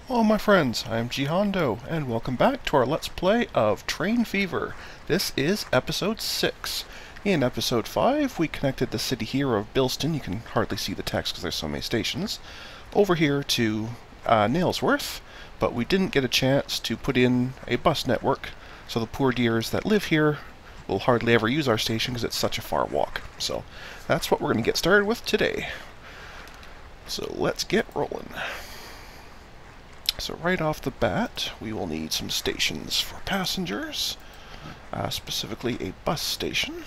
Hello my friends, I am Jihondo, and welcome back to our Let's Play of Train Fever. This is episode 6. In episode 5, we connected the city here of Bilston, you can hardly see the text because there's so many stations, over here to Nailsworth, but we didn't get a chance to put in a bus network, so the poor dears that live here will hardly ever use our station because it's such a far walk. So that's what we're going to get started with today. So let's get rolling. So right off the bat, we will need some stations for passengers, specifically a bus station,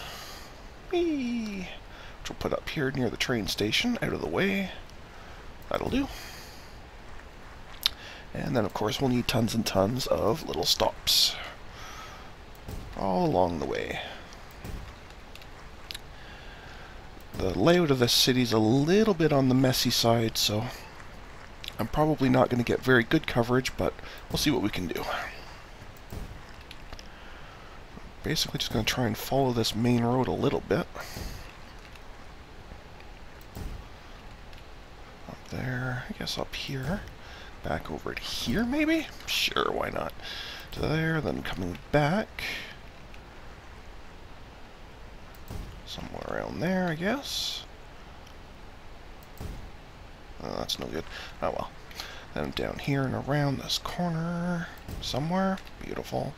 which we'll put up here near the train station, out of the way. That'll do. And then of course we'll need tons and tons of little stops all along the way. The layout of this city is a little bit on the messy side, so I'm probably not going to get very good coverage, but we'll see what we can do. Basically just going to try and follow this main road a little bit. Up there, I guess up here. Back over to here, maybe? Sure, why not? To there, then coming back. Somewhere around there, I guess. Oh, that's no good. Oh well. Then down here and around this corner somewhere. Beautiful.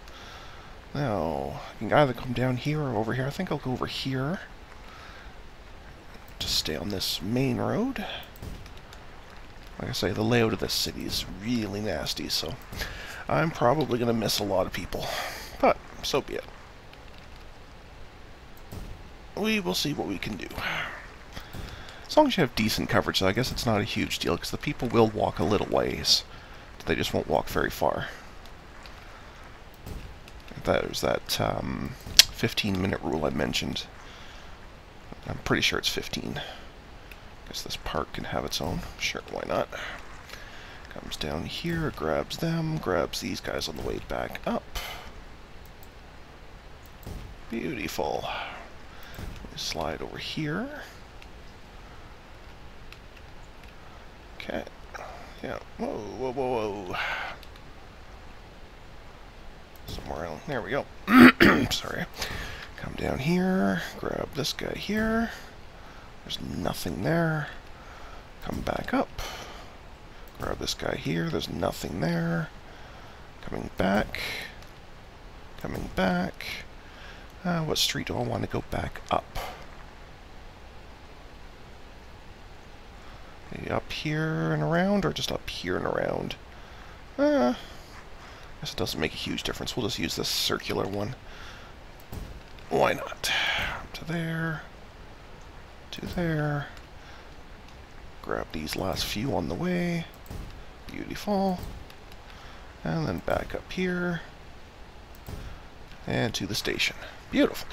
Now, I can either come down here or over here. I think I'll go over here to stay on this main road. Like I say, the layout of this city is really nasty, so I'm probably going to miss a lot of people. But, so be it. We will see what we can do. As long as you have decent coverage, so I guess it's not a huge deal, because the people will walk a little ways. They just won't walk very far. There's that 15-minute rule I mentioned. I'm pretty sure it's 15. Guess this park can have its own. Sure, why not? Comes down here, grabs them, grabs these guys on the way back up. Beautiful. Slide over here. Okay. Yeah. Whoa, whoa, whoa, whoa. Somewhere else. There we go. Sorry. Come down here. Grab this guy here. There's nothing there. Come back up. Grab this guy here. There's nothing there. Coming back. Coming back. What street do I want to go back up? Maybe up here and around, or just up here and around? I guess it doesn't make a huge difference. We'll just use this circular one. Why not? To there. To there. Grab these last few on the way. Beautiful. And then back up here. And to the station. Beautiful.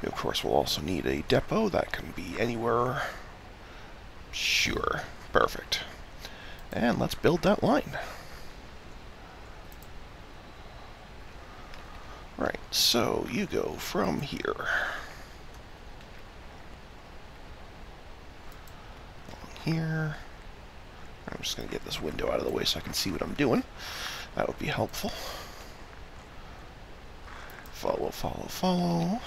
We, of course, will also need a depot. That can be anywhere. Sure. Perfect. And let's build that line. Right, so you go from here. On here. I'm just going to get this window out of the way so I can see what I'm doing. That would be helpful. Follow, follow, follow.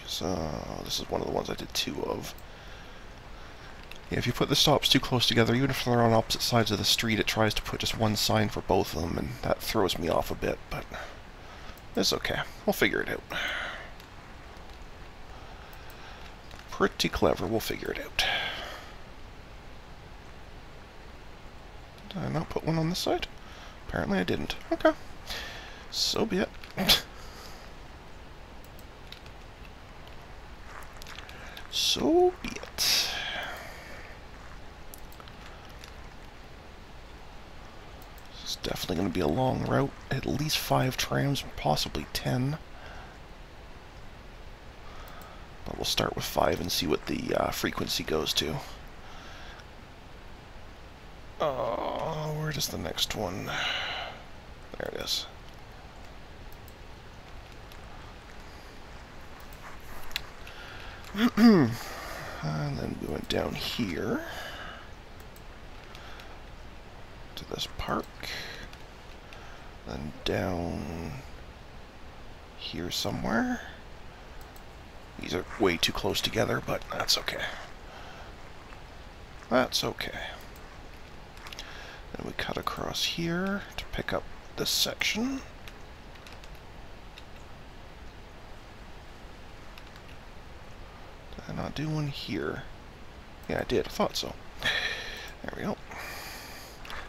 So, this is one of the ones I did 2 of. Yeah, if you put the stops too close together, even if they're on opposite sides of the street, it tries to put just one sign for both of them, and that throws me off a bit, but it's okay. We'll figure it out. Pretty clever, we'll figure it out. Did I not put one on this side? Apparently I didn't. Okay. So be it. So be it. This is definitely going to be a long route. At least 5 trams, possibly 10. But we'll start with 5 and see what the frequency goes to. Where does the next one? There it is. And then we went down here to this park. Then down here somewhere. These are way too close together, but that's okay. That's okay. Then we cut across here to pick up this section. Did I not do one here? Yeah, I did. I thought so. There we go.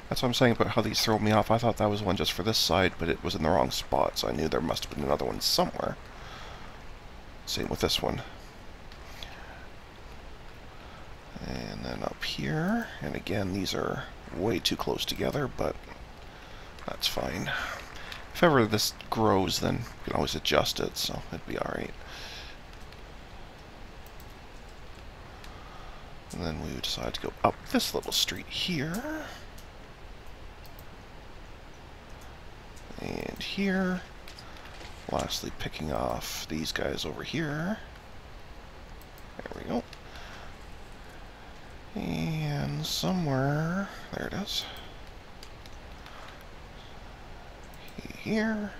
That's what I'm saying about how these throw me off. I thought that was one just for this side, but it was in the wrong spot, so I knew there must have been another one somewhere. Same with this one. And then up here, and again, these are way too close together, but that's fine. If ever this grows, then you can always adjust it, so it'd be alright. And then we decide to go up this little street here. And here. Lastly, picking off these guys over here. There we go. And somewhere, there it is. Here.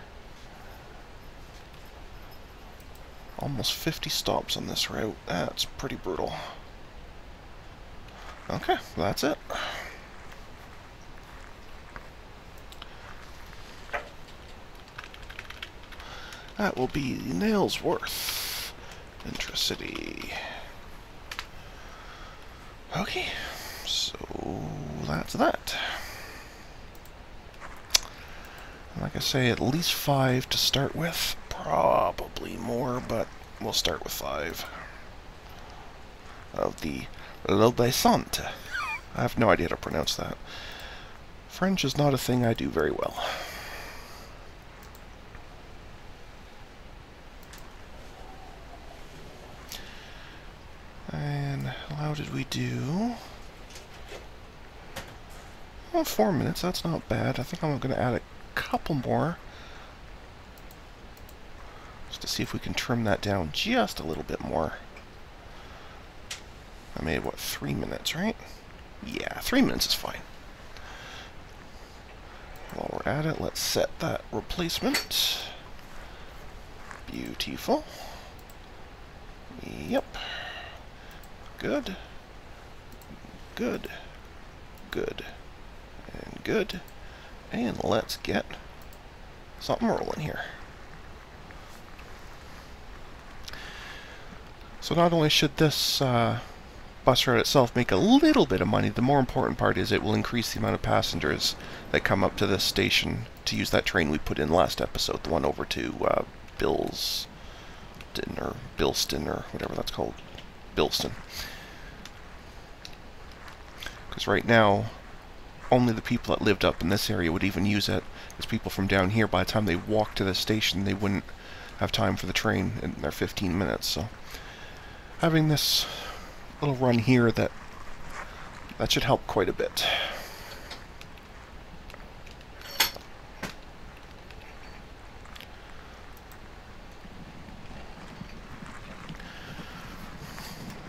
Almost 50 stops on this route. That's pretty brutal. Okay, that's it. That will be Nailsworth, Intracity. Okay, so that's that. Like I say, at least 5 to start with. Probably more, but we'll start with 5. Of the lumberjack. I have no idea how to pronounce that. French is not a thing I do very well. And how did we do? Well, 4 minutes, that's not bad. I think I'm going to add a couple more. Just to see if we can trim that down just a little bit more. I made, what, 3 minutes, right? Yeah, 3 minutes is fine. While we're at it, let's set that replacement. Beautiful. Yep. Good. Good. Good. And good. And let's get something rolling here. So not only should this bus route itself make a little bit of money, the more important part is it will increase the amount of passengers that come up to this station to use that train we put in last episode, the one over to Bilston, or whatever that's called. Bilston. Because right now, only the people that lived up in this area would even use it. As people from down here, by the time they walk to the station, they wouldn't have time for the train in their 15 minutes. So having this little run here, that should help quite a bit.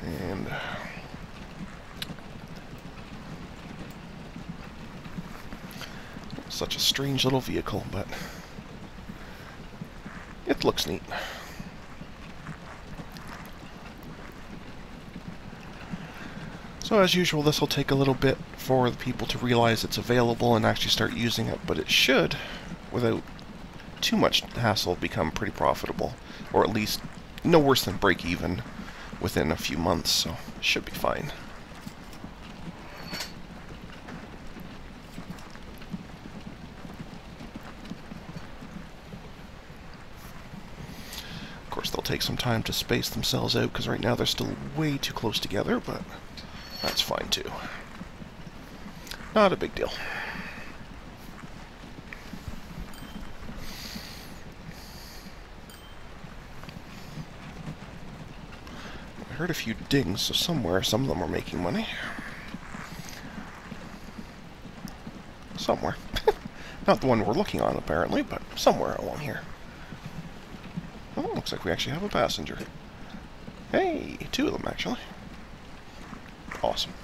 And such a strange little vehicle, but it looks neat. So as usual, this will take a little bit for the people to realize it's available and actually start using it, but it should, without too much hassle, become pretty profitable, or at least no worse than break even within a few months, so it should be fine. Of course, they'll take some time to space themselves out, because right now they're still way too close together, but that's fine too. Not a big deal. I heard a few dings, so somewhere some of them are making money. Somewhere. Not the one we're looking on, apparently, but somewhere along here. Oh, looks like we actually have a passenger. Hey, two of them actually. Awesome.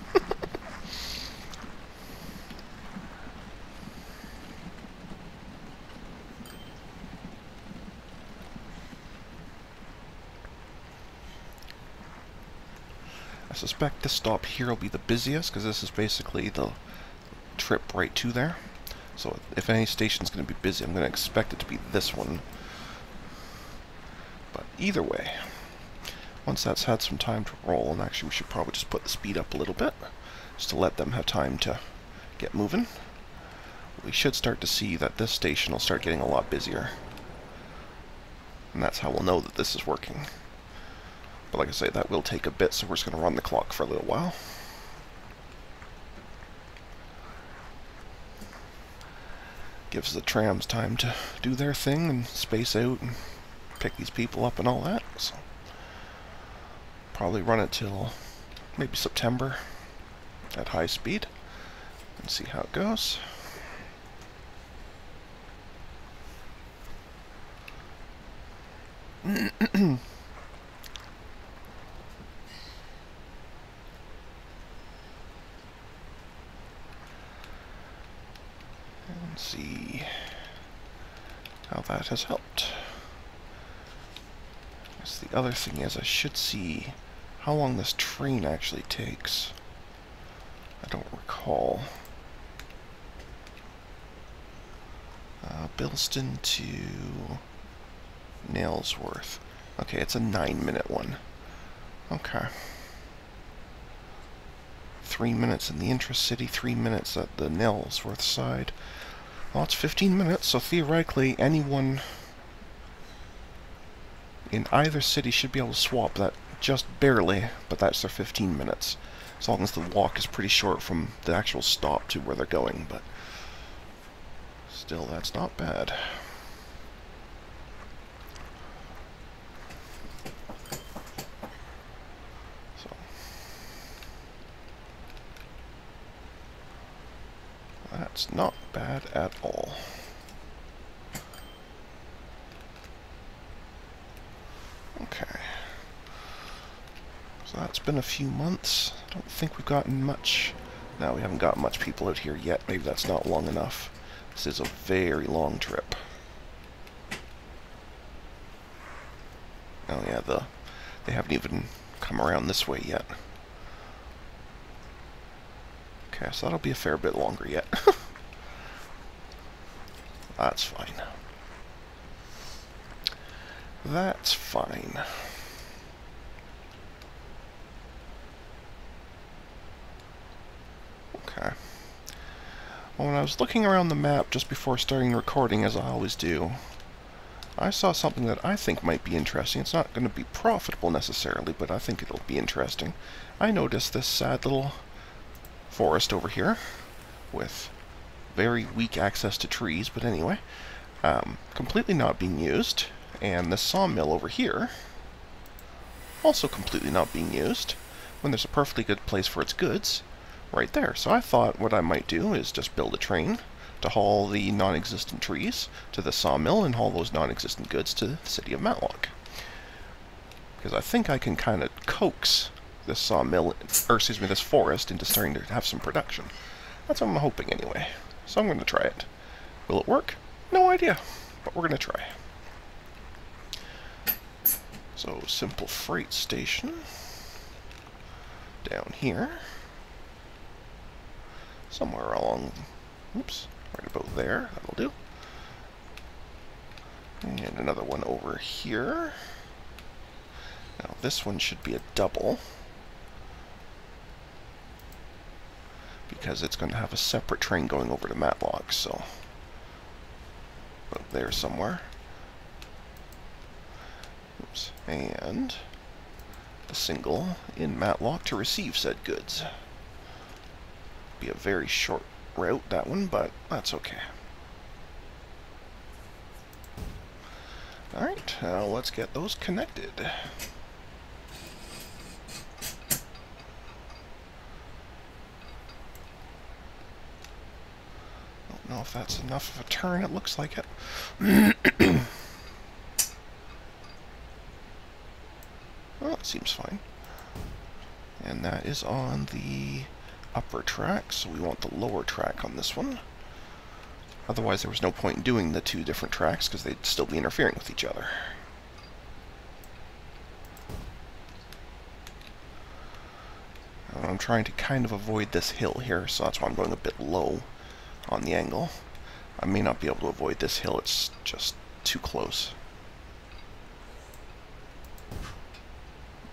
I suspect this stop here will be the busiest, because this is basically the trip right to there. So if any station's going to be busy, I'm going to expect it to be this one. But either way, once that's had some time to roll, and actually we should probably just put the speed up a little bit, just to let them have time to get moving, we should start to see that this station will start getting a lot busier. And that's how we'll know that this is working. But like I say, that will take a bit, so we're just going to run the clock for a little while. Gives the trams time to do their thing and space out and pick these people up and all that. So probably run it till maybe September at high speed and see how it goes. And see how that has helped. I guess the other thing is I should see how long this train actually takes. I don't recall. Bilston to Nailsworth. Okay, it's a 9-minute one. Okay. 3 minutes in the intra-city, 3 minutes at the Nailsworth side. Well, it's 15 minutes, so theoretically anyone in either city should be able to swap that just barely, but that's their 15 minutes. As long as the walk is pretty short from the actual stop to where they're going, but still, that's not bad. So that's not bad at all. Okay. So that's been a few months. I don't think we've gotten much. No, we haven't got much people out here yet. Maybe that's not long enough. This is a very long trip. Oh yeah, they haven't even come around this way yet. Okay, so that'll be a fair bit longer yet. That's fine. That's fine. Okay. Well, when I was looking around the map just before starting recording, as I always do, I saw something that I think might be interesting. It's not going to be profitable necessarily, but I think it'll be interesting. I noticed this sad little forest over here with very weak access to trees, but anyway, completely not being used. And this sawmill over here, also completely not being used, when there's a perfectly good place for its goods right there. So I thought what I might do is just build a train to haul the non-existent trees to the sawmill and haul those non-existent goods to the city of Matlock. Because I think I can kind of coax this sawmill, or excuse me, this forest into starting to have some production. That's what I'm hoping anyway. So I'm going to try it. Will it work? No idea, but we're going to try. So, simple freight station down here, somewhere along, oops, right about there, that'll do. And another one over here. Now this one should be a double, because it's going to have a separate train going over to Matlock, so about there somewhere. Oops. And a single in Matlock to receive said goods. Be a very short route, that one, but that's okay. Alright, now let's get those connected. Don't know if that's enough of a turn, it looks like it. Well, it seems fine. And that is on the upper track, so we want the lower track on this one. Otherwise, there was no point in doing the two different tracks, because they'd still be interfering with each other. And I'm trying to kind of avoid this hill here, so that's why I'm going a bit low on the angle. I may not be able to avoid this hill, it's just too close.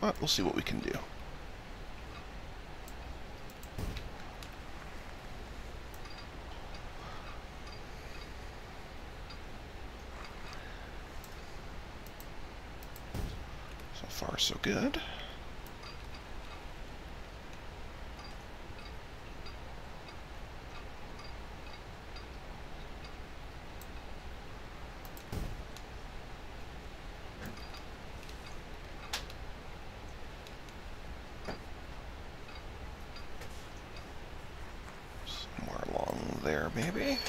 But we'll see what we can do. So far, so good. There, maybe.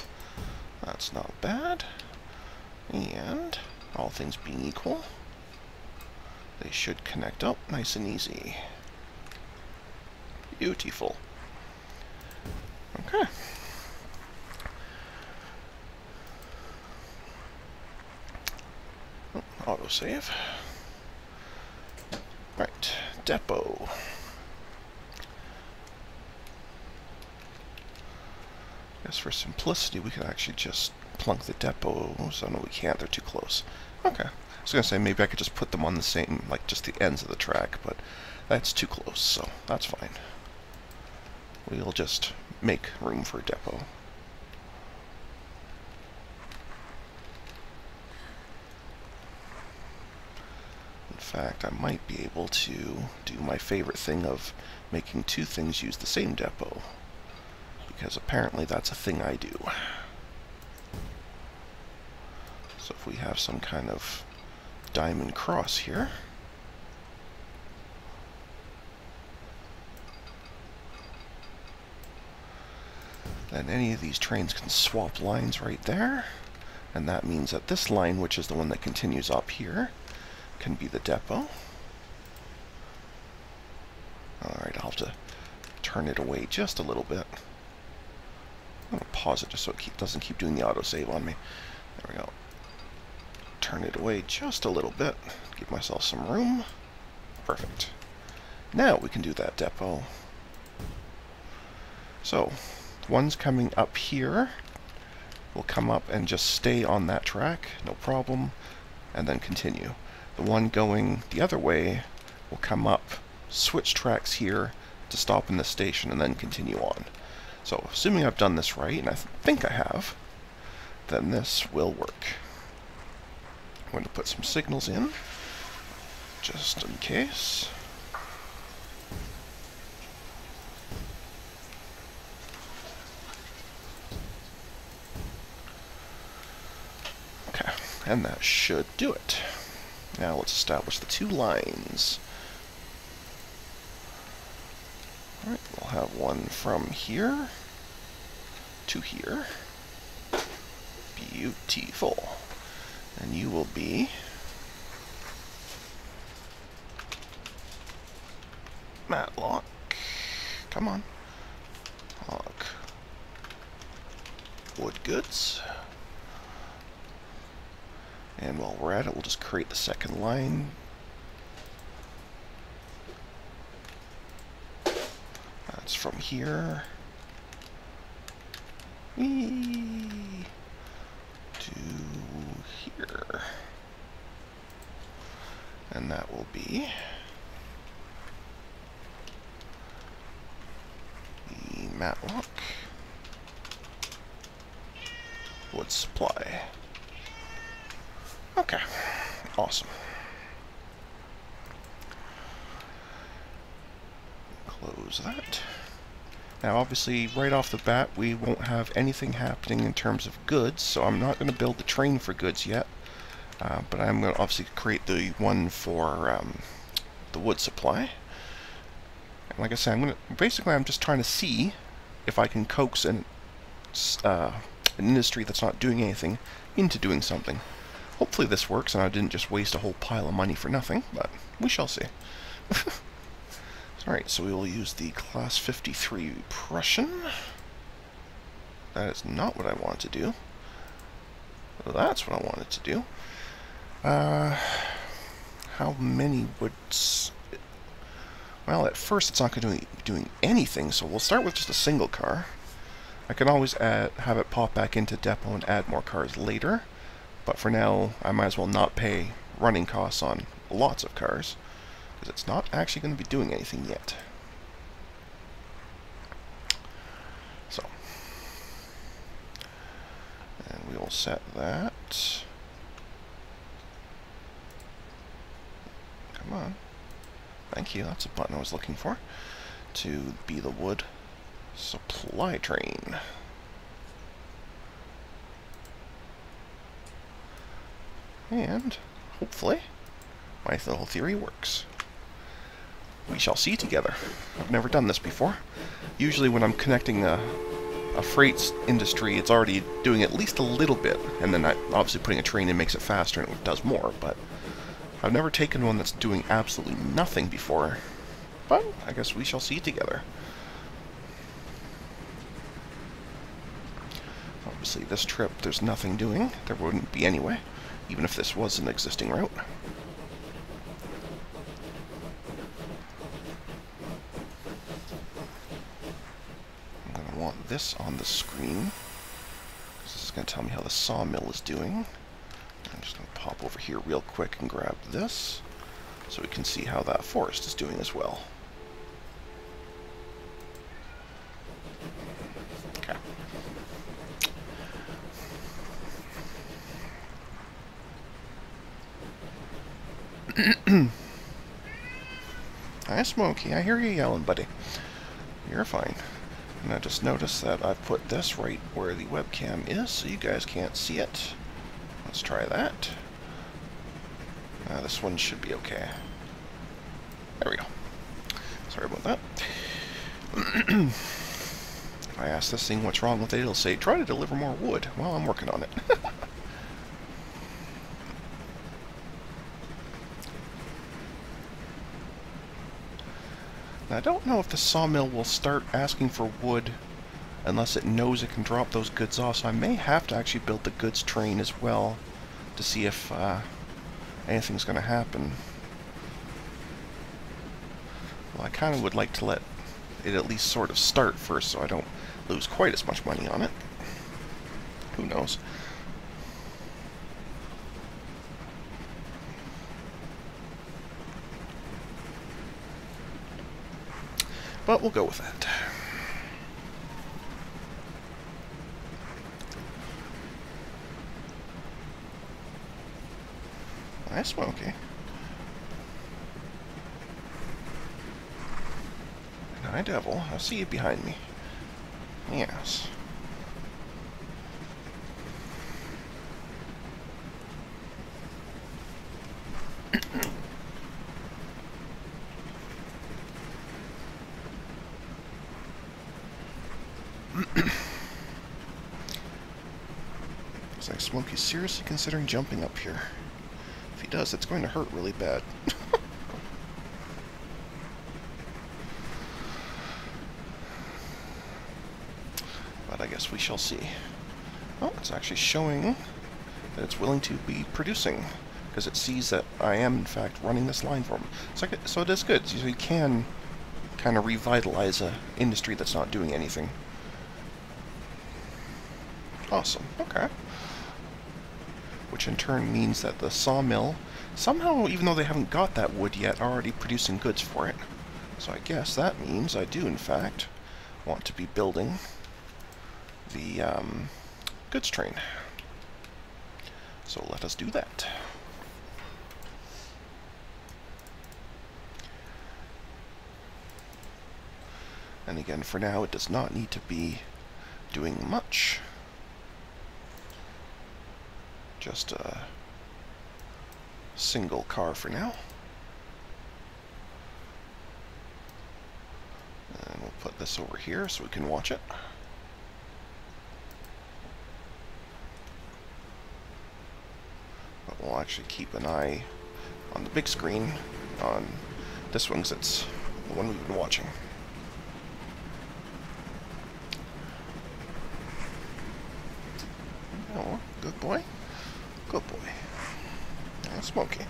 That's not bad. And, all things being equal, they should connect up nice and easy. Beautiful. Okay. Oh, autosave. Right, depot. For simplicity, we could actually just plunk the depots. Oh, no, we can't. They're too close. Okay. I was going to say, maybe I could just put them on the same, like, just the ends of the track, but that's too close, so that's fine. We'll just make room for a depot. In fact, I might be able to do my favorite thing of making two things use the same depot. Because apparently that's a thing I do. So if we have some kind of diamond cross here, then any of these trains can swap lines right there, and that means that this line, which is the one that continues up here, can be the depot. Alright, I'll have to turn it away just a little bit. I'm going to pause it just so it doesn't keep doing the autosave on me. There we go. Turn it away just a little bit. Give myself some room. Perfect. Now we can do that depot. So, the ones coming up here will come up and just stay on that track, no problem, and then continue. The one going the other way will come up, switch tracks here to stop in the station, and then continue on. So, assuming I've done this right, and I think I have, then this will work. I'm going to put some signals in, just in case. Okay, and that should do it. Now let's establish the two lines. Alright, we'll have one from here to here. Beautiful. And you will be Matlock. Come on. Lock. Wood goods. And while we're at it, we'll just create the second line. That's from here to here. And that will be the Matlock wood supply. Okay, awesome. Close that. Now obviously right off the bat we won't have anything happening in terms of goods, so I'm not going to build the train for goods yet, but I'm going to obviously create the one for the wood supply. And like I said, I'm just trying to see if I can coax an industry that's not doing anything into doing something. Hopefully this works and I didn't just waste a whole pile of money for nothing, but we shall see. Alright, so we will use the Class 53 Prussian. That is not what I want to do. That's what I wanted to do. How many would... Well, at first it's not going to be doing anything, so we'll start with just a single car. I can always have it pop back into depot and add more cars later, but for now I might as well not pay running costs on lots of cars, because it's not actually going to be doing anything yet. So, and we will set that. Come on. Thank you, that's a button I was looking for. To be the wood supply train. And, hopefully, my little theory works. We shall see together. I've never done this before. Usually when I'm connecting a freight industry, it's already doing at least a little bit, and then obviously putting a train in makes it faster and it does more, but I've never taken one that's doing absolutely nothing before, but I guess we shall see together. Obviously this trip there's nothing doing, there wouldn't be anyway, even if this was an existing route. I'm going to want this on the screen, because this is going to tell me how the sawmill is doing. I'm just going to pop over here real quick and grab this, so we can see how that forest is doing as well. Okay. Hi, Smokey. I hear you yelling, buddy. You're fine. And I just noticed that I put this right where the webcam is, so you guys can't see it. Let's try that. This one should be okay. There we go. Sorry about that. If I ask this thing what's wrong with it, it'll say, try to deliver more wood. Well, I'm working on it. Now, I don't know if the sawmill will start asking for wood unless it knows it can drop those goods off, so I may have to actually build the goods train as well to see if anything's going to happen. Well, I kind of would like to let it at least sort of start first so I don't lose quite as much money on it. Who knows? But we'll go with that. Hi, Smokey. And hi, Devil. I see you behind me. Yes. Looks like Smokey's seriously considering jumping up here. If he does, it's going to hurt really bad. But I guess we shall see. Oh, it's actually showing that it's willing to be producing, because it sees that I am, in fact, running this line for him. So it is good. So you can kind of revitalize an industry that's not doing anything. Awesome. Okay. Which in turn means that the sawmill, somehow, even though they haven't got that wood yet, are already producing goods for it. So I guess that means I do, in fact, want to be building the goods train. So let us do that. And again, for now, it does not need to be doing much. Just a single car for now. And we'll put this over here so we can watch it. But I'll actually keep an eye on the big screen on this one, because it's the one we've been watching. Oh, good boy. Good boy. Oh, Smokey.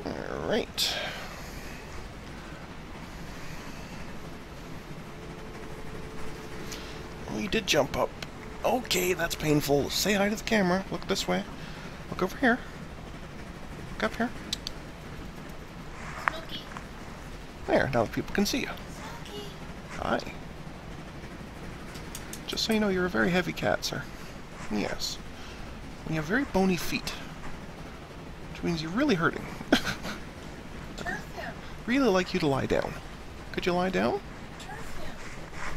Alright. Oh, you did jump up. Okay, that's painful. Say hi to the camera. Look this way. Look over here. Look up here. Smokey. There, now people can see you. Smokey. Hi. Just so you know, you're a very heavy cat, sir. Yes. And you have very bony feet. Which means you're really hurting. Turf him. Really like you to lie down. Could you lie down? Turf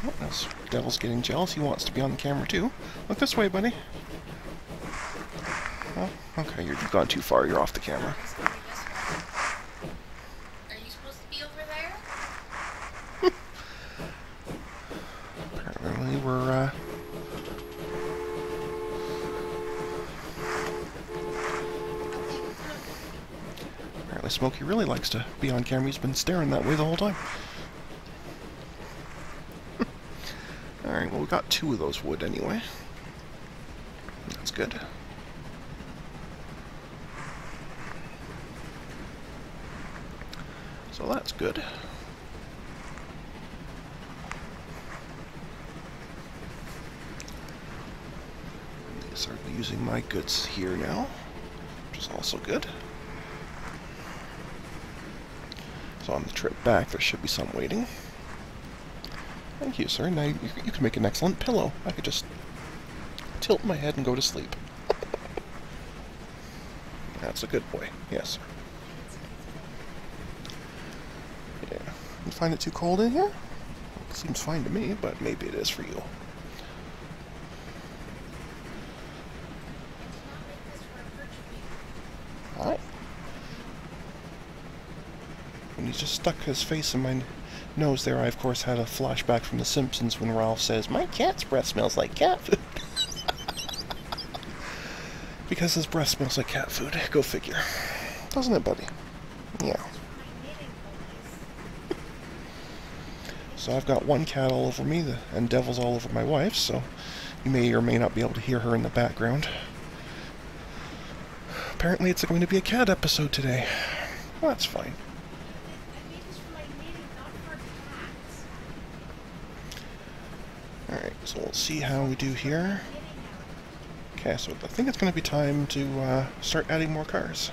him. Oh, this devil's getting jealous. He wants to be on the camera too. Look this way, buddy. Oh, okay, you've gone too far. You're off the camera. Are you supposed to be over there? Apparently we're, apparently Smokey really likes to be on camera. He's been staring that way the whole time. Alright, well, we got 2 of those wood anyway. That's good. So that's good. Start using my goods here now, which is also good. So on the trip back, there should be some waiting. Thank you, sir. Now you can make an excellent pillow. I could just tilt my head and go to sleep. That's a good boy. Yes, sir. Yeah. You find it too cold in here? It seems fine to me, but maybe it is for you. Alright. When he just stuck his face in my nose there, I of course had a flashback from The Simpsons when Ralph says, "My cat's breath smells like cat food." Because his breath smells like cat food. Go figure. Doesn't it, buddy? Yeah. So I've got one cat all over me, and Devil's all over my wife, so you may or may not be able to hear her in the background. Apparently it's going to be a cat episode today. Well, that's fine. Alright, so we'll see how we do here. Okay, so I think it's going to be time to start adding more cars.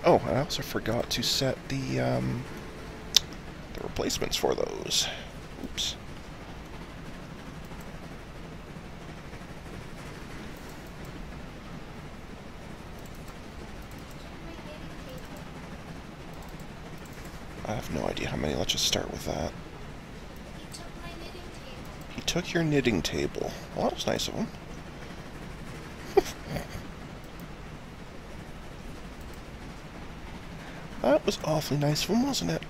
Oh, I also forgot to set the replacements for those. Oops. I have no idea how many. Let's just start with that. He took my knitting table. He took your knitting table. Well, that was nice of him. That was awfully nice of him, wasn't it?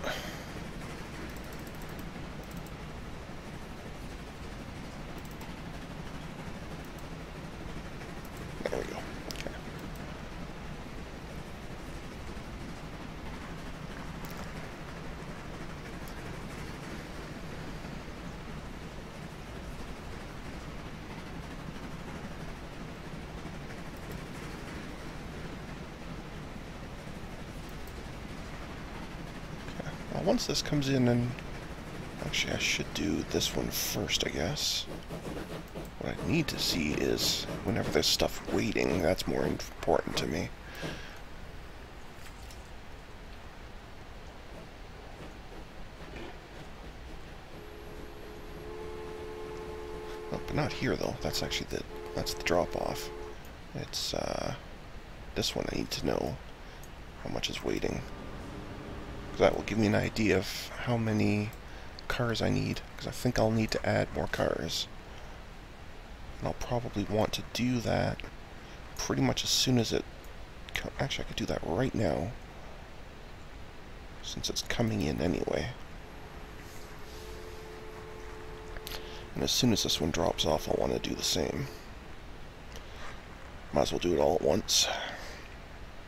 There we go. Okay. Once this comes in, and actually I should do this one first, I guess. What I need to see is whenever there's stuff waiting, that's more important to me. Oh, but not here though. That's actually that's the drop off. It's this one I need to know how much is waiting. That will give me an idea of how many cars I need, because I think I'll need to add more cars. And I'll probably want to do that pretty much as soon as it... Actually, I could do that right now, since it's coming in anyway. And as soon as this one drops off, I'll want to do the same. Might as well do it all at once.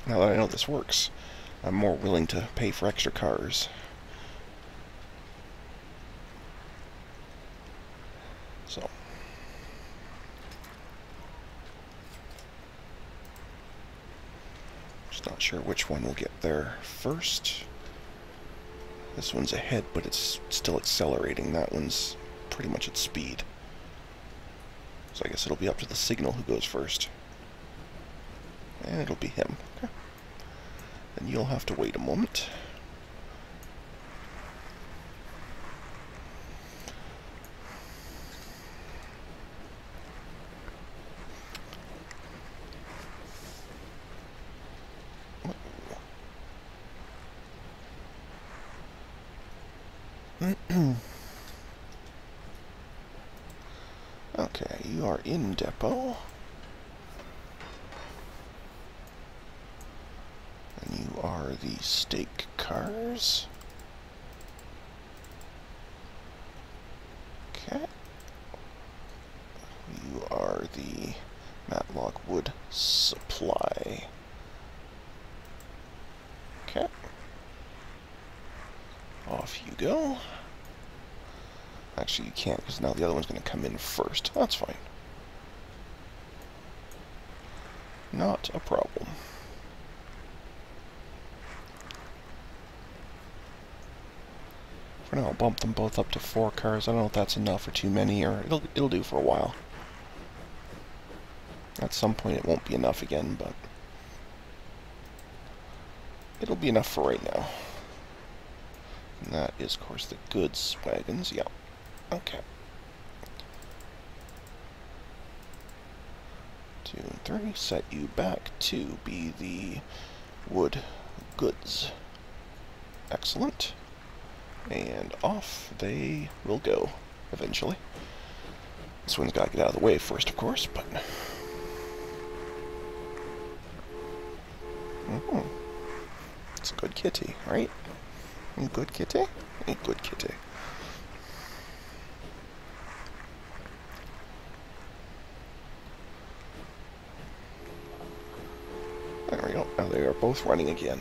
Now that I know this works, I'm more willing to pay for extra cars. So. Just not sure which one will get there first. This one's ahead, but it's still accelerating. That one's pretty much at speed. So I guess it'll be up to the signal who goes first. And it'll be him. Okay. And you'll have to wait a moment. Okay, you are in depot. And you are the stake cars. Okay. You are the Matlock wood supply. Okay. Off you go. Actually, you can't, because now the other one's going to come in first. That's fine. Not a problem. For now, I'll bump them both up to 4 cars. I don't know if that's enough or too many, or it'll do for a while. At some point, it won't be enough again, but it'll be enough for right now. And that is, of course, the goods wagons. Yeah. Okay. 2 and 3. Set you back to be the wood goods. Excellent. And off they will go, eventually. This one's got to get out of the way first, of course, but... It's a good kitty, right? A good kitty? A good kitty. There we go. Now they are both running again.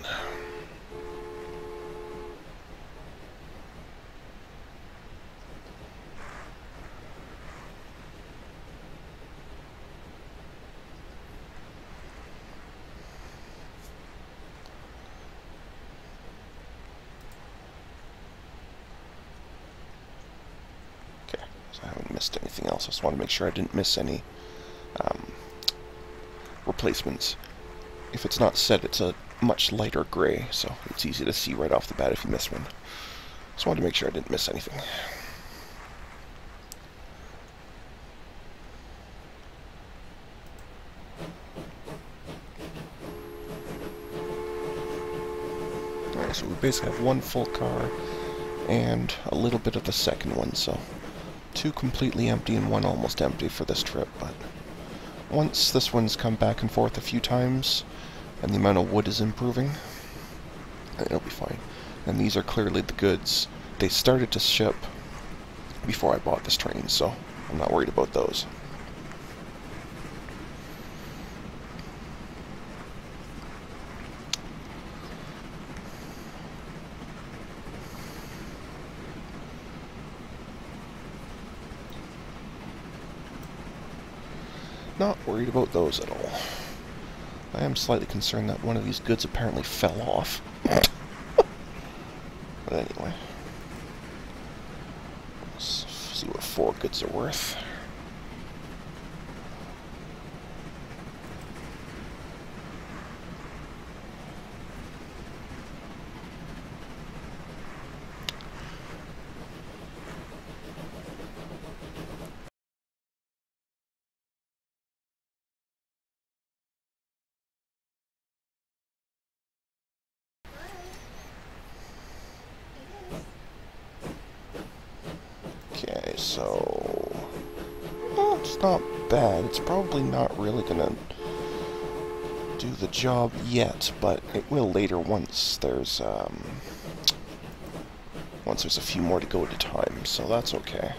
Okay, so I haven't missed anything else. I just want to make sure I didn't miss any replacements. If it's not set, it's a much lighter gray, so it's easy to see right off the bat if you miss one. Just wanted to make sure I didn't miss anything. Alright, so we basically have 1 full car and a little bit of the second one, so 2 completely empty and 1 almost empty for this trip, but once this one's come back and forth a few times, and the amount of wood is improving, it'll be fine. And these are clearly the goods. They started to ship before I bought this train, so I'm not worried about those. Not worried about those at all. I am slightly concerned that one of these goods apparently fell off. But anyway. Let's see what 4 goods are worth. So, well, it's not bad. It's probably not really gonna do the job yet, but it will later once there's a few more to go at a time, so that's okay.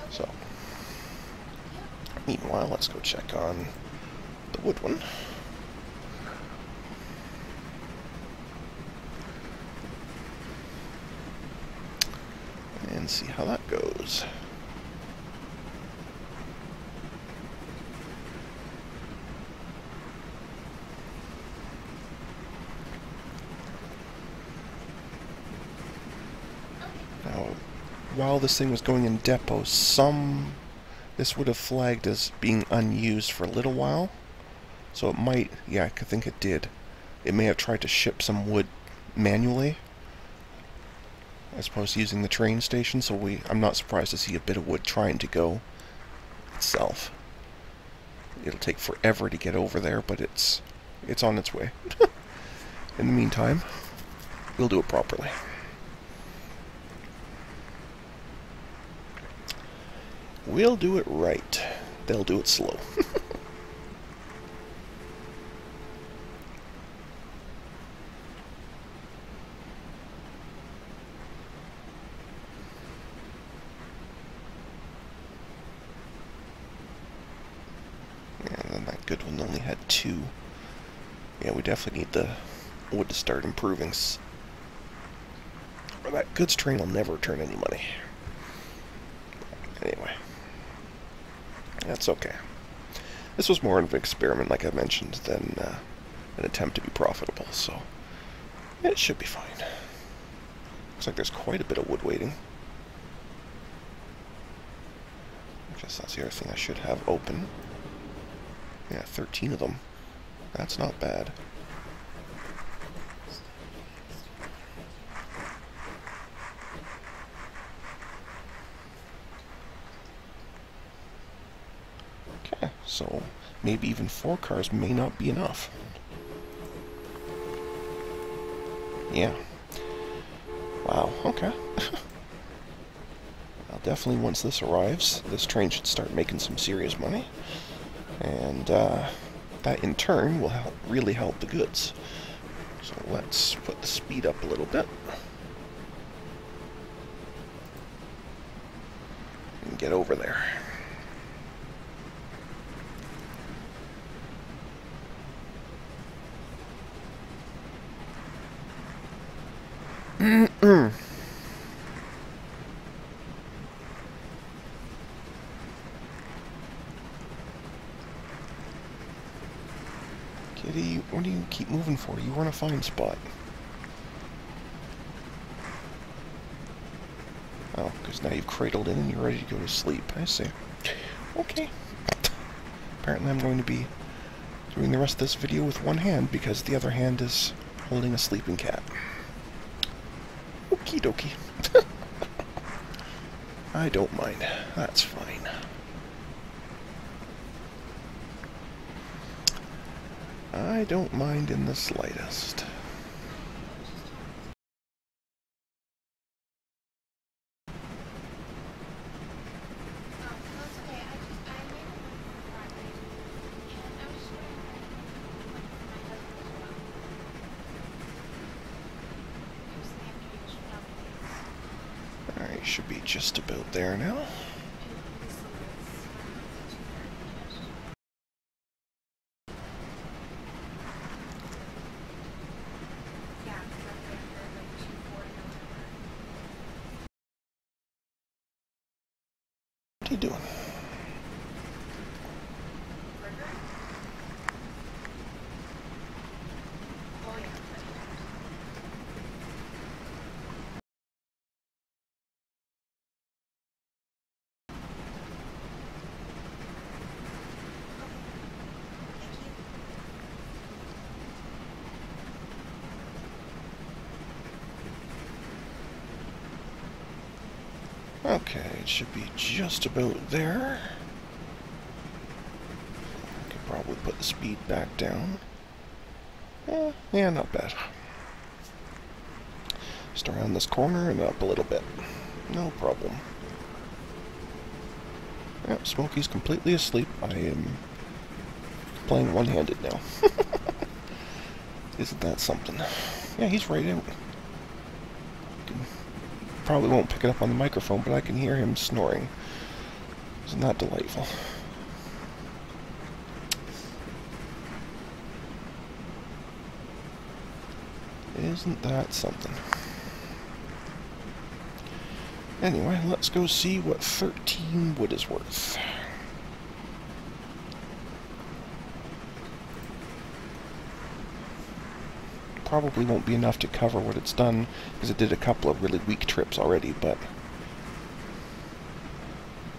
So, meanwhile, let's go check on the wood one. And see how that goes. Now, while this thing was going in depot, this would have flagged as being unused for a little while. So it might, yeah, I think it did. It may have tried to ship some wood manually, as opposed to using the train station, so I'm not surprised to see a bit of wood trying to go itself. It'll take forever to get over there, but it's on its way. In the meantime, we'll do it properly. We'll do it right. They'll do it slow. Good one only had 2. Yeah, we definitely need the wood to start improving. Or that goods train will never return any money. Anyway, that's okay. This was more of an experiment, like I mentioned, than an attempt to be profitable, so yeah, it should be fine. Looks like there's quite a bit of wood waiting. I guess that's the other thing I should have open. Yeah, 13 of them. That's not bad. Okay, so maybe even 4 cars may not be enough. Yeah. Wow, okay. Well, definitely once this arrives, this train should start making some serious money. And that in turn will really help the goods. So let's put the speed up a little bit. And get over there. Kitty, what do you keep moving for? You were in a fine spot. Oh, because now you've cradled in and you're ready to go to sleep. I see. Okay. Apparently I'm going to be doing the rest of this video with one hand because the other hand is holding a sleeping cat. Okie dokie. I don't mind. That's fine. I don't mind in the slightest. Alright, should be just about there now. What are you doing? Okay, it should be just about there. I could probably put the speed back down. Yeah, not bad. Just around this corner and up a little bit. No problem. Yeah, Smokey's completely asleep. I am playing one-handed now. Isn't that something? Yeah, he's right out. Probably won't pick it up on the microphone, but I can hear him snoring. Isn't that delightful? Isn't that something? Anyway, let's go see what 13 wood is worth. Probably won't be enough to cover what it's done, because it did a couple of really weak trips already, but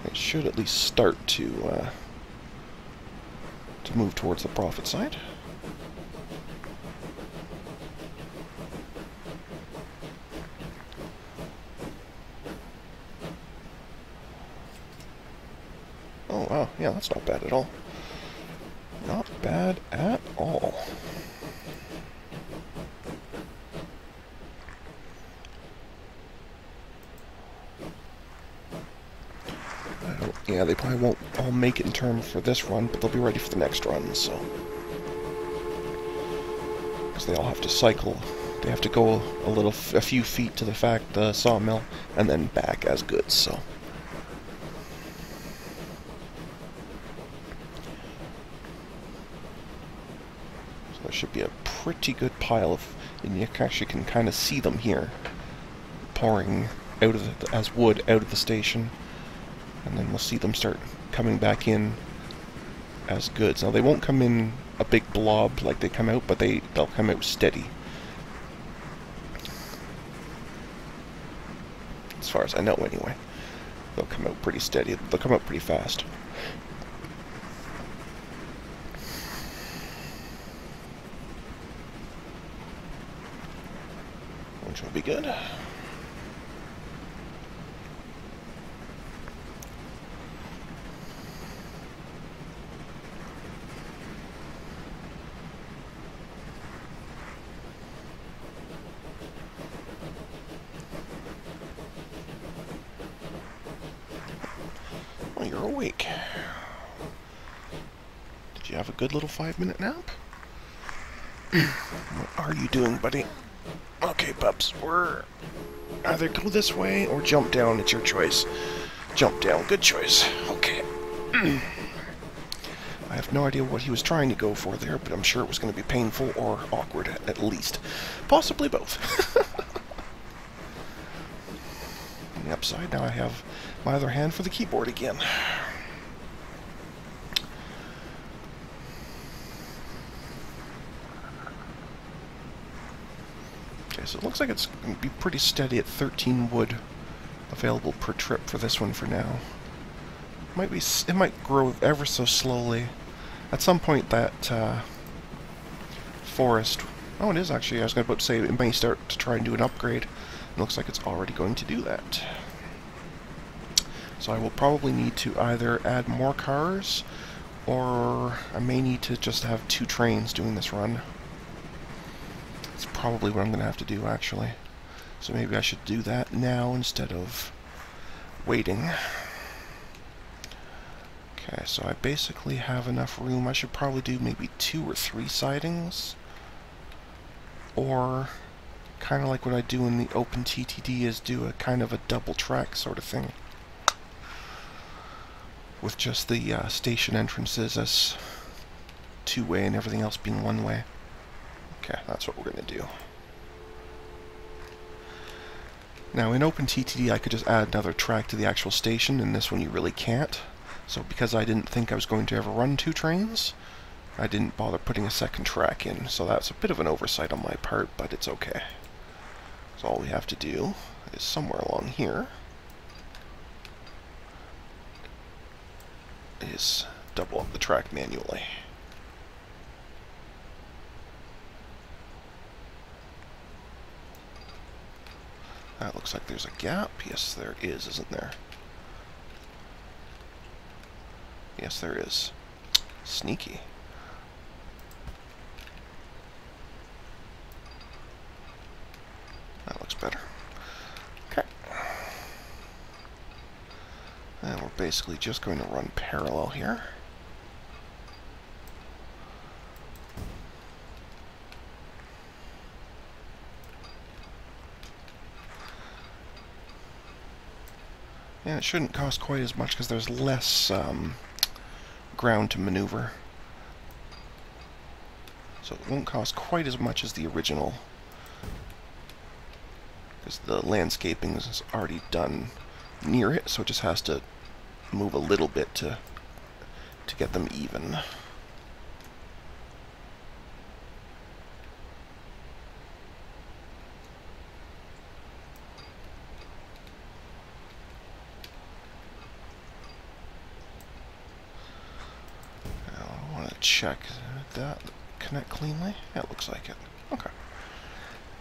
it should at least start to move towards the profit side. Oh wow, yeah, that's not bad at all. Not bad at all. Yeah, they probably won't all make it in term for this run, but they'll be ready for the next run, so. Because they all have to cycle. They have to go a few feet to the sawmill, and then back as goods, so. So there should be a pretty good pile of, and you actually can kind of see them here, pouring out of as wood out of the station. And then we'll see them start coming back in as goods. Now they won't come in a big blob like they come out, but they'll come out steady. As far as I know anyway. They'll come out pretty steady. They'll come out pretty fast. Which will be good. You're awake. Did you have a good little 5-minute nap? What are you doing, buddy? Okay, pups, we're either go this way or jump down. It's your choice. Jump down. Good choice. Okay. I have no idea what he was trying to go for there, but I'm sure it was going to be painful or awkward at least. Possibly both. On the upside, now I have my other hand for the keyboard again. Okay, so it looks like it's going to be pretty steady at 13 wood available per trip for this one for now. It might grow ever so slowly. At some point that forest... Oh, it is actually. I was about to say it may start to try and do an upgrade. It looks like it's already going to do that. So I will probably need to either add more cars, or I may need to just have 2 trains doing this run. That's probably what I'm going to have to do, actually. So maybe I should do that now instead of waiting. Okay, so I basically have enough room. I should probably do maybe 2 or 3 sidings. Or, kind of like what I do in the open TTD, is do a kind of a double track sort of thing. With just the station entrances as 2-way and everything else being 1-way. Okay, that's what we're going to do. Now in OpenTTD I could just add another track to the actual station, and this one you really can't. So because I didn't think I was going to ever run 2 trains, I didn't bother putting a second track in. So that's a bit of an oversight on my part, but it's okay. So all we have to do is somewhere along here is double up the track manually. That looks like there's a gap. Yes, there is, isn't there? Yes, there is. Sneaky. basically just going to run parallel here. And it shouldn't cost quite as much because there's less ground to maneuver. So it won't cost quite as much as the original, because the landscaping is already done near it, so it just has to move a little bit to get them even. I want to check that connect cleanly. Yeah, it looks like it. Okay.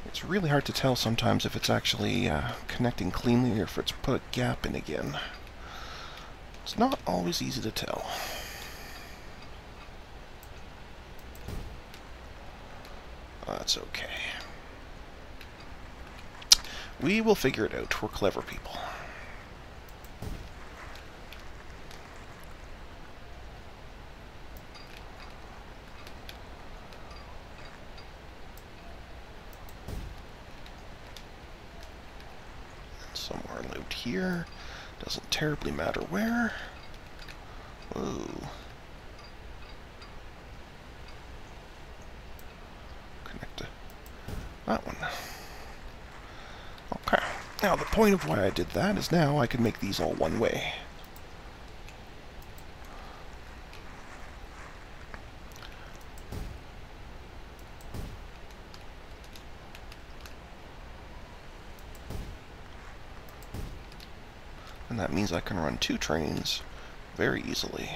It's really hard to tell sometimes if it's actually connecting cleanly or if it's put a gap in again. It's not always easy to tell. That's okay. We will figure it out. We're clever people. Somewhere looped here. Doesn't terribly matter where. Whoa. Connect to that one. Okay. Now the point of why I did that is now I can make these all one way. And that means I can run two trains very easily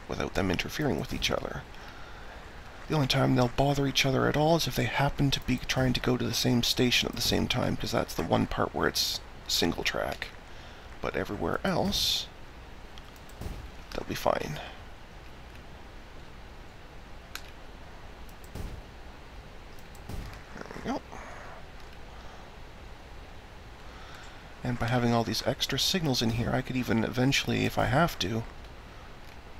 without them interfering with each other. The only time they'll bother each other at all is if they happen to be trying to go to the same station at the same time, because that's the one part where it's single track. But everywhere else, they'll be fine. There we go. And by having all these extra signals in here, I could even eventually, if I have to...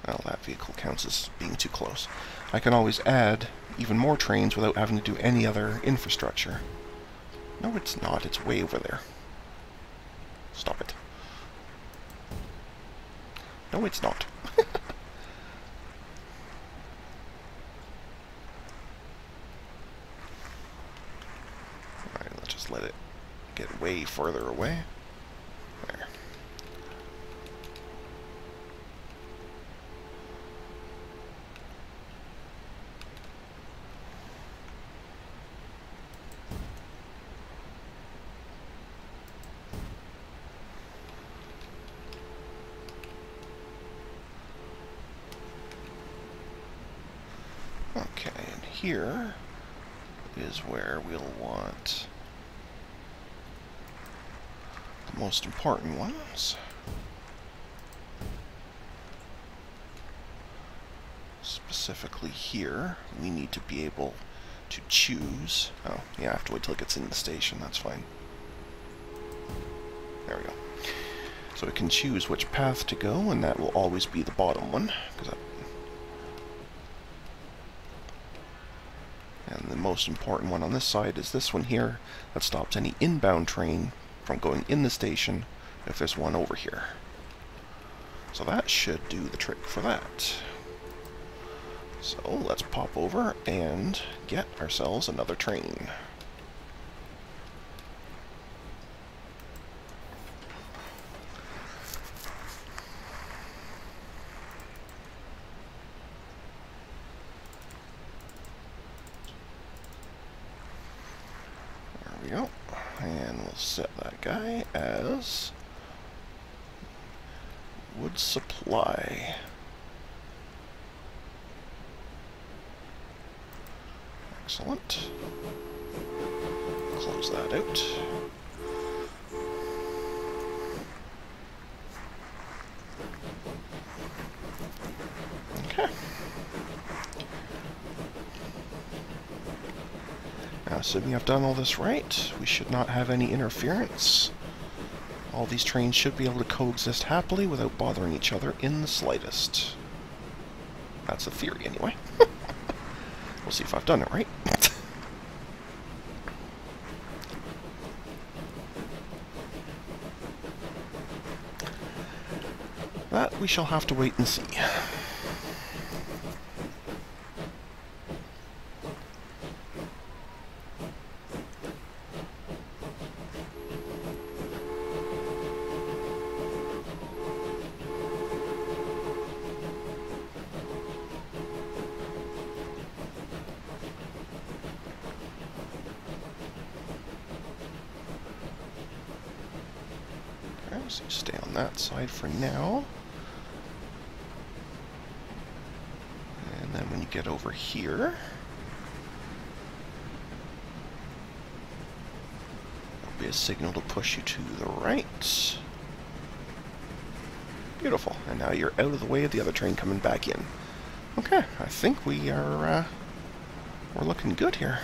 Well, that vehicle counts as being too close. I can always add even more trains without having to do any other infrastructure. No, it's not. It's way over there. Stop it. No, it's not. Alright, let's just let it get way further away. There. Okay, and here is where we'll want the most important ones. Specifically here, we need to be able to choose... Oh, yeah, I have to wait till it gets in the station, that's fine. There we go. So it can choose which path to go, and that will always be the bottom one, because and the most important one on this side is this one here, that stops any inbound train from going in the station if there's one over here. So that should do the trick for that. So let's pop over and get ourselves another train. There we go. And we'll set that guy as wood supply. Excellent. Close that out. Okay. Now, assuming I've done all this right, we should not have any interference All these trains should be able to coexist happily without bothering each other in the slightest. That's a theory, anyway. We'll see if I've done it right. That we shall have to wait and see. Okay, so stay on that side for now. And then when you get over here, there'll be a signal to push you to the right. Beautiful. And now you're out of the way of the other train coming back in. Okay, I think we are, we're looking good here.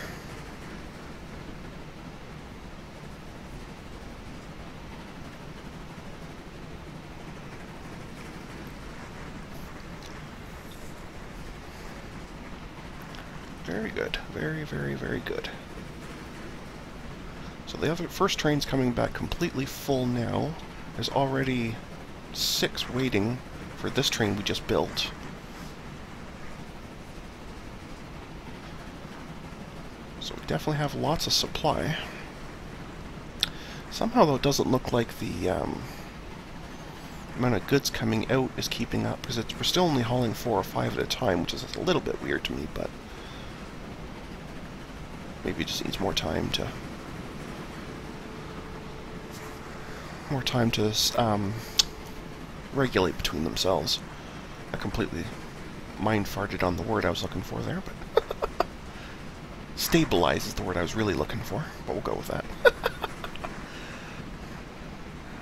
Very good. Very, very, very good. So the first train's coming back completely full now. There's already 6 waiting for this train we just built. So we definitely have lots of supply. Somehow, though, it doesn't look like the amount of goods coming out is keeping up, because we're still only hauling 4 or 5 at a time, which is a little bit weird to me, but maybe it just needs more time to regulate between themselves. I completely mind-farted on the word I was looking for there, but stabilize is the word I was really looking for, but we'll go with that.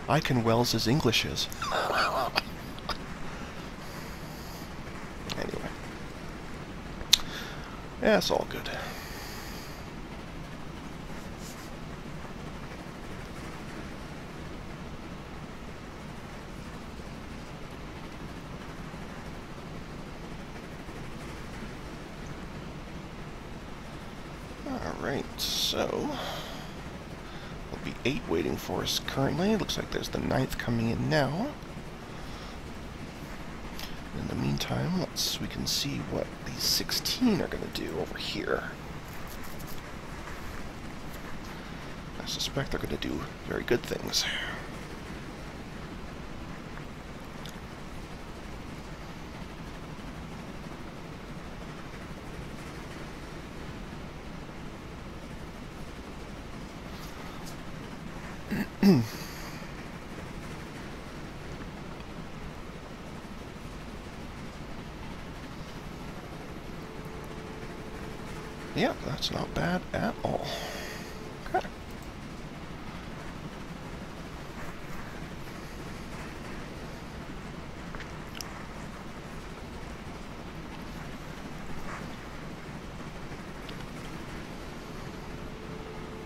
I can Wells as English is. Anyway. Yeah, it's all good. Alright, so there'll be 8 waiting for us currently. Looks like there's the 9th coming in now. In the meantime, we can see what these 16 are going to do over here. I suspect they're going to do very good things. Yep, that's not bad at all. Okay.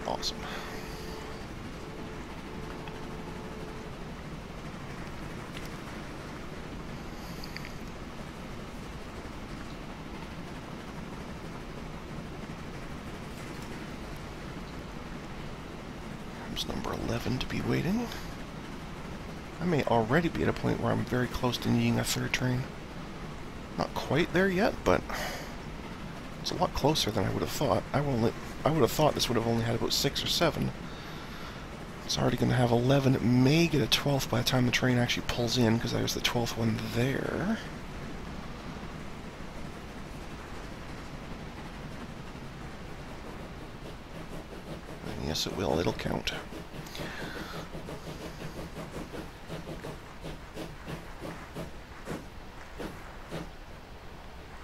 Awesome. Number 11 to be waiting. I may already be at a point where I'm very close to needing a 3rd train. Not quite there yet, but it's a lot closer than I would have thought. I would have thought this would have only had about 6 or 7. It's already going to have 11. It may get a 12th by the time the train actually pulls in, because there's the 12th one there. Yes, it will. It'll count.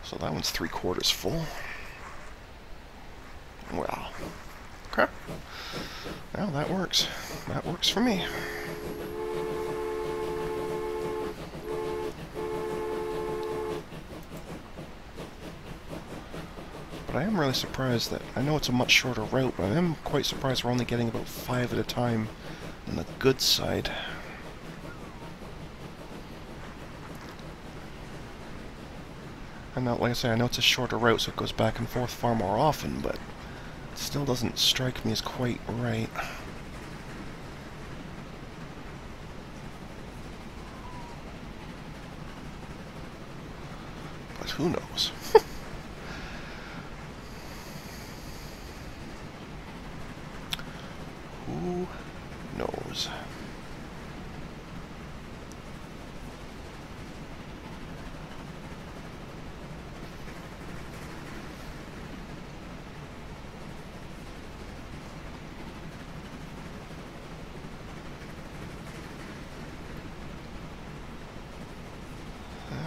So that one's 3/4 full. Wow. Okay. Well, that works. That works for me. But I am really surprised that, I know it's a much shorter route, but I am quite surprised we're only getting about 5 at a time on the good side. And now, like I say, I know it's a shorter route, so it goes back and forth far more often, but it still doesn't strike me as quite right. But who knows? Who knows?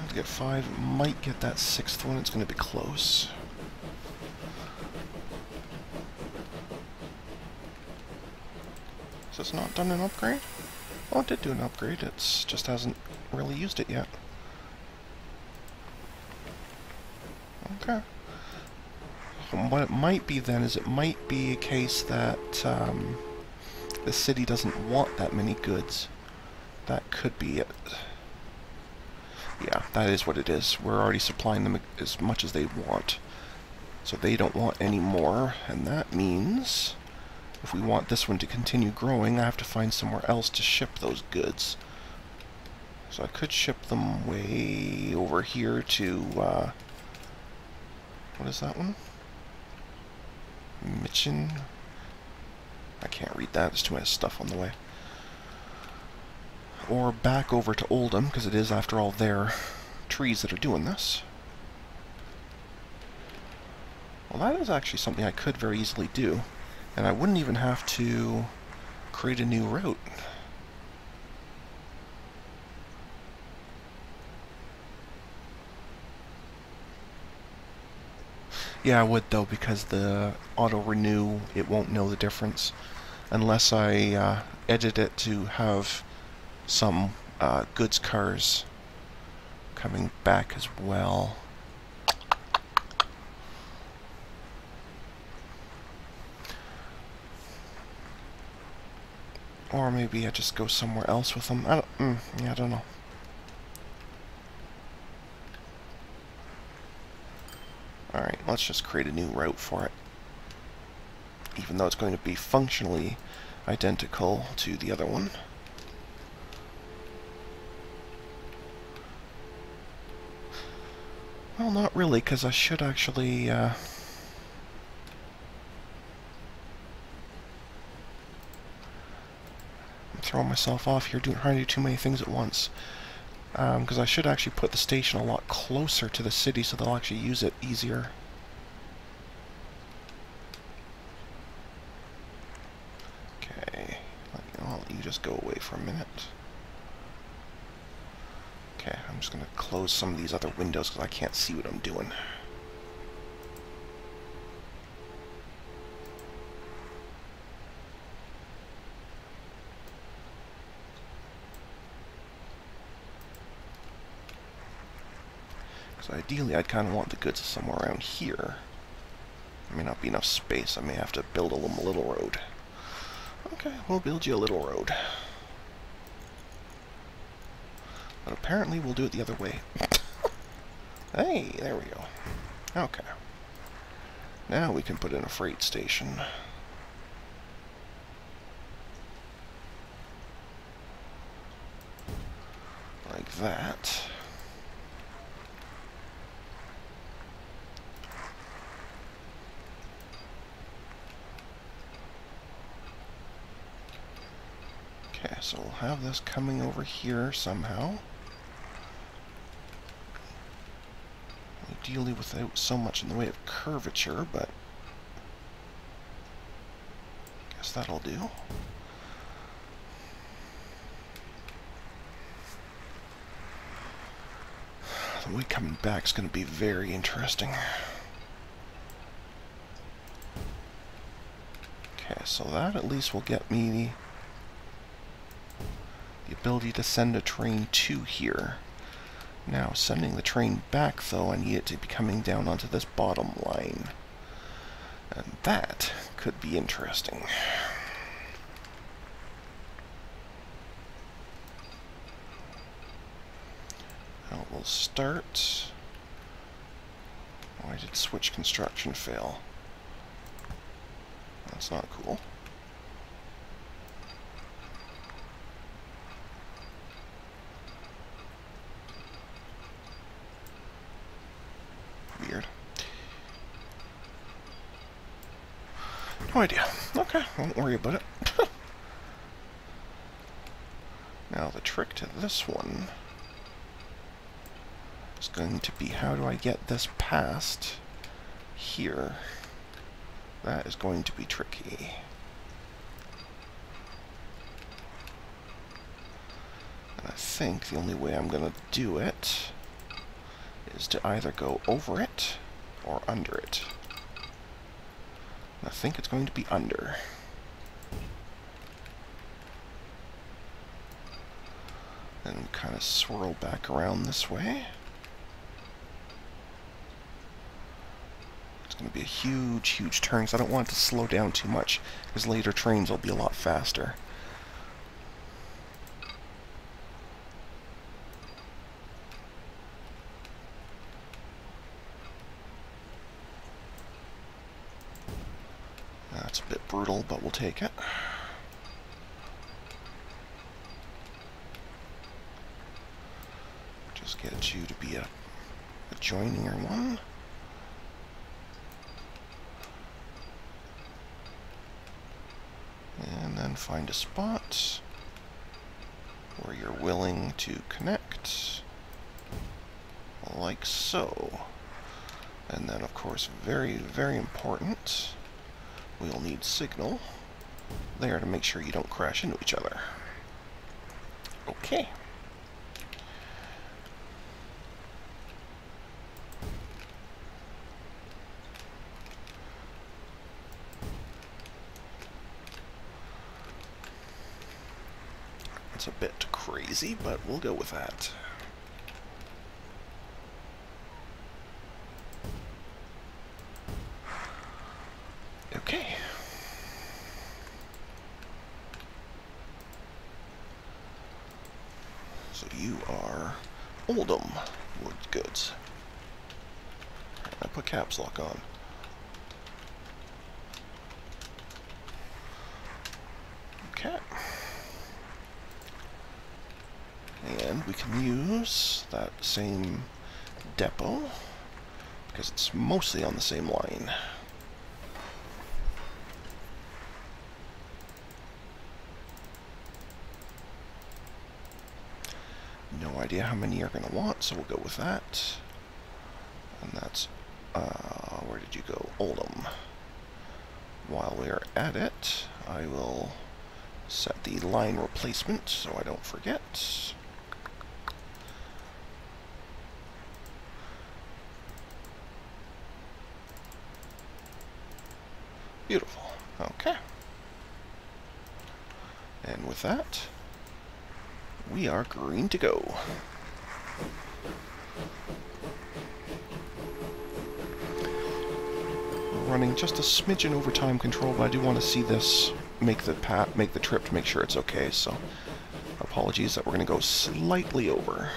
To get 5, might get that 6th one. It's going to be close. Is this not done an upgrade? Oh, it did do an upgrade. It's just hasn't really used it yet. Okay. What it might be then is it might be a case that the city doesn't want that many goods. That could be it. Yeah, that is what it is. We're already supplying them as much as they want. So they don't want any more, and that means if we want this one to continue growing, I have to find somewhere else to ship those goods. So I could ship them way over here to, what is that one? Mitchin? I can't read that, there's too much stuff on the way. Or back over to Oldham, because it is, after all, their trees that are doing this. Well, that is actually something I could very easily do, and I wouldn't even have to create a new route. Yeah, I would, though, because the auto-renew, it won't know the difference, unless I edit it to have some goods cars coming back as well. Or maybe I just go somewhere else with them. I don't know. Alright, let's just create a new route for it. Even though it's going to be functionally identical to the other one. Well, not really, because I should actually, I'm throwing myself off here, trying to do too many things at once. Because I should actually put the station a lot closer to the city so they'll actually use it easier. Okay, I'll let you just go away for a minute. Okay, I'm just going to close some of these other windows because I can't see what I'm doing. Because ideally I'd kind of want the goods somewhere around here. There may not be enough space. I may have to build a little road. Okay, we'll build you a little road. But apparently we'll do it the other way. Hey, there we go. Okay. Now we can put in a freight station. Like that. Okay, so we'll have this coming over here somehow. Ideally without so much in the way of curvature, but I guess that'll do. The way coming back is going to be very interesting. Okay, so that at least will get me the ability to send a train to here. Now, sending the train back, though, I need it to be coming down onto this bottom line. And that could be interesting. Now we'll start. Why did switch construction fail? That's not cool. Weird. No idea. Okay, won't worry about it. Now the trick to this one is going to be, how do I get this past here? That is going to be tricky. And I think the only way I'm going to do it is to either go over it or under it. And I think it's going to be under. And kind of swirl back around this way. It's going to be a huge, huge turn, so I don't want it to slow down too much, because later trains will be a lot faster. That's a bit brutal, but we'll take it. Just get you to be a joinier one. And then find a spot where you're willing to connect, like so. And then, of course, very, very important, we'll need signal there to make sure you don't crash into each other. Okay. It's a bit crazy, but we'll go with that. Okay. So you are Oldham Wood Goods. I put caps lock on. Okay. And we can use that same depot because it's mostly on the same line. No idea how many you're going to want, so we'll go with that. And that's, where did you go? Oldham. While we are at it, I will set the line replacement so I don't forget. Beautiful. Okay. And with that, we are green to go. We're running just a smidgen over time control, but I do want to see this make the trip to make sure it's okay. So, apologies that we're going to go slightly over.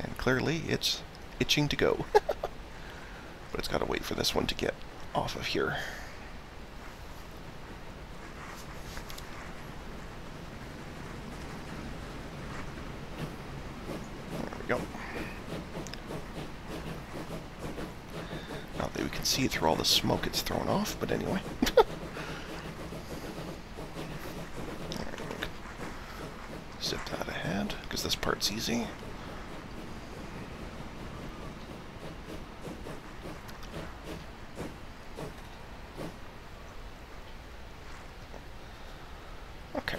And clearly, it's itching to go. But it's got to wait for this one to get off of here. There we go. Not that we can see it through all the smoke it's thrown off, but anyway. Zip that ahead, because this part's easy. Okay.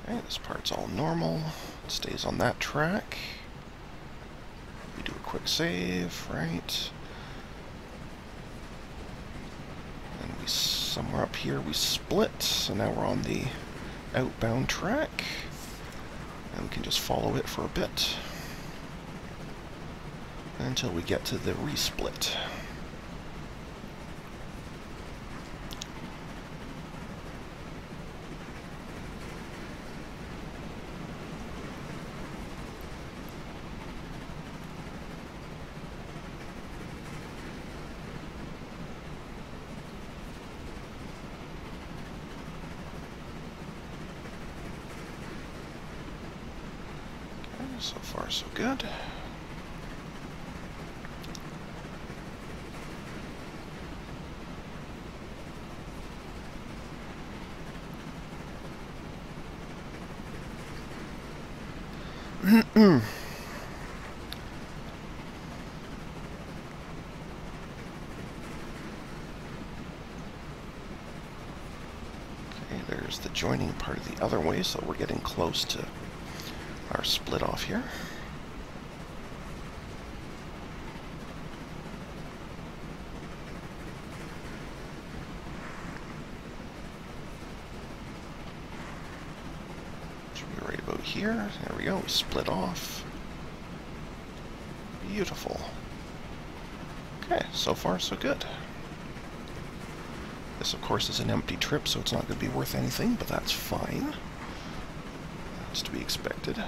Okay, this part's all normal. It stays on that track. We do a quick save, right? And we, somewhere up here, we split, so now we're on the outbound track. And we can just follow it for a bit until we get to the resplit. So far, so good. Okay, there's the joining part of the other way, so we're getting close to our split off here. Should be right about here. There we go, we split off. Beautiful. Okay, so far so good. This of course is an empty trip, so it's not going to be worth anything, but that's fine. That's to be expected.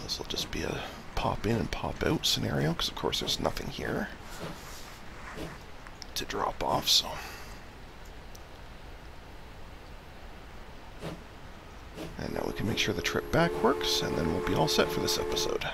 This will just be a pop in and pop out scenario, because of course there's nothing here to drop off, so. And now we can make sure the trip back works, and then we'll be all set for this episode.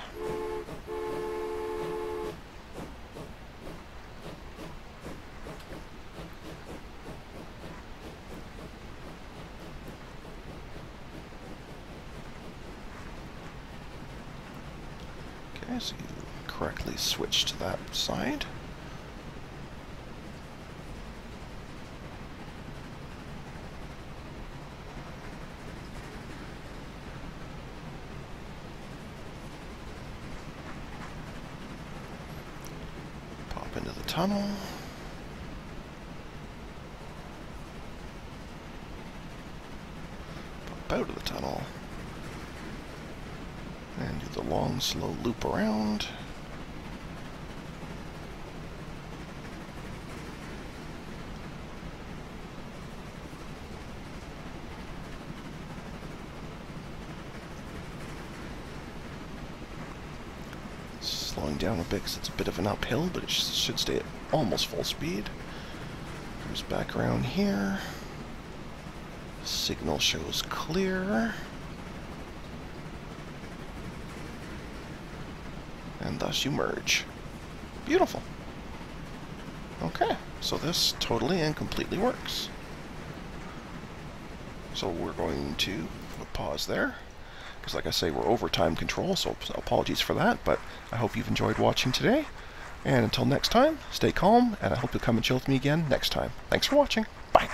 Okay, so you correctly switch to that side. Pop into the tunnel. Pop out of the tunnel. And do the long, slow loop around. Slowing down a bit because it's a bit of an uphill, but it should stay at almost full speed. Comes back around here. Signal shows clear. And thus you merge. Beautiful. Okay, so this totally and completely works. So we're going to pause there, because like I say, we're over time control, so apologies for that, but I hope you've enjoyed watching today. And until next time, stay calm, and I hope you'll come and chill with me again next time. Thanks for watching. Bye.